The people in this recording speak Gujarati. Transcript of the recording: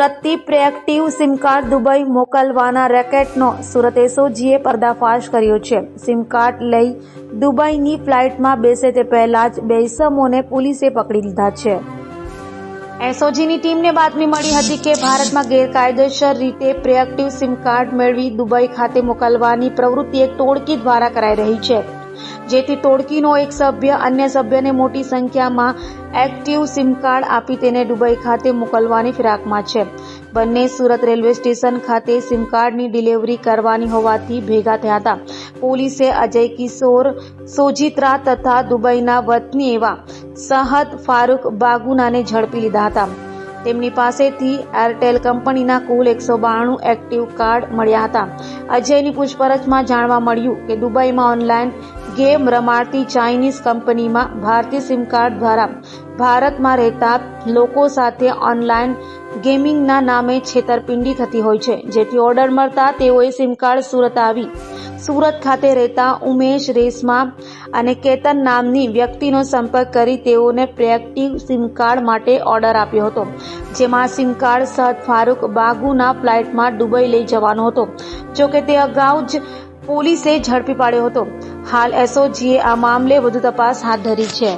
સુરતથી પ્રીએક્ટિવ સિમ કાર્ડ દુબઈ મોકલવાના રેકેટનો સુરત એસઓજીએ પર્દાફાશ કર્યો છે। સિમ કાર્ડ લઈ દુબઈની ફ્લાઇટમાં બેસે તે પહેલા જ બે ઇસમોને પોલીસે પકડી લીધા છે। એસઓજીની ટીમને બાતમી મળી હતી કે ભારતમાં ગેરકાયદેસર રીતે પ્રીએક્ટિવ સિમ કાર્ડ મેળવી દુબઈ ખાતે મોકલવાની પ્રવૃત્તિ એક ટોળકી દ્વારા કરાઈ રહી છે, જેથી ટોળકીનો એક સભ્ય અન્ય સભ્યને મોટી સંખ્યામાં એક્ટિવ સિમ કાર્ડ આપી તેને દુબઈ ખાતે મોકલવાની ફિરાકમાં છે। બંને સુરત રેલવે સ્ટેશન ખાતે સિમ કાર્ડની ડિલિવરી કરવાની હોવાથી ભેગા થયા હતા। પોલીસે અજય કિશોર સોજિત્રા તથા દુબઈના વતની એવા સહદ ફારૂક બાગુનાને ઝડપી લીધા હતા। તેમની પાસેથી એરટેલ કંપનીના કુલ 192 એક્ટિવ કાર્ડ મળ્યા હતા। અજયની પૂછપરછમાં જાણવા મળ્યું કે દુબઈમાં ઓનલાઈન ગેમ રમાડતી ચાઇનીઝ કંપનીમાં ભારતીય સિમ કાર્ડ દ્વારા ભારતમાં રહેતા લોકો સાથે ઓનલાઈન ગેમિંગના નામે છેતરપિંડી થતી હોય છે, જેથી ઓર્ડર મળતા તેઓએ સિમ કાર્ડ સુરત આવી સુરત ખાતે રહેતા ઉમેશ રેશમા અને કેતન નામની વ્યક્તિનો સંપર્ક કરી તેઓને પ્રીએક્ટિવ સિમ કાર્ડ માટે ઓર્ડર આપ્યો હતો, જેમાં સિમ કાર્ડ સહદ ફારૂક બાગુના ફ્લાઇટમાં દુબઈ લઈ જવાનો હતો। જોકે તે અગાઉ જ પોલીસે ઝડપી પાડ્યો હતો। હાલ એસઓજીએ આ મામલે વધુ તપાસ હાથ ધરી છે।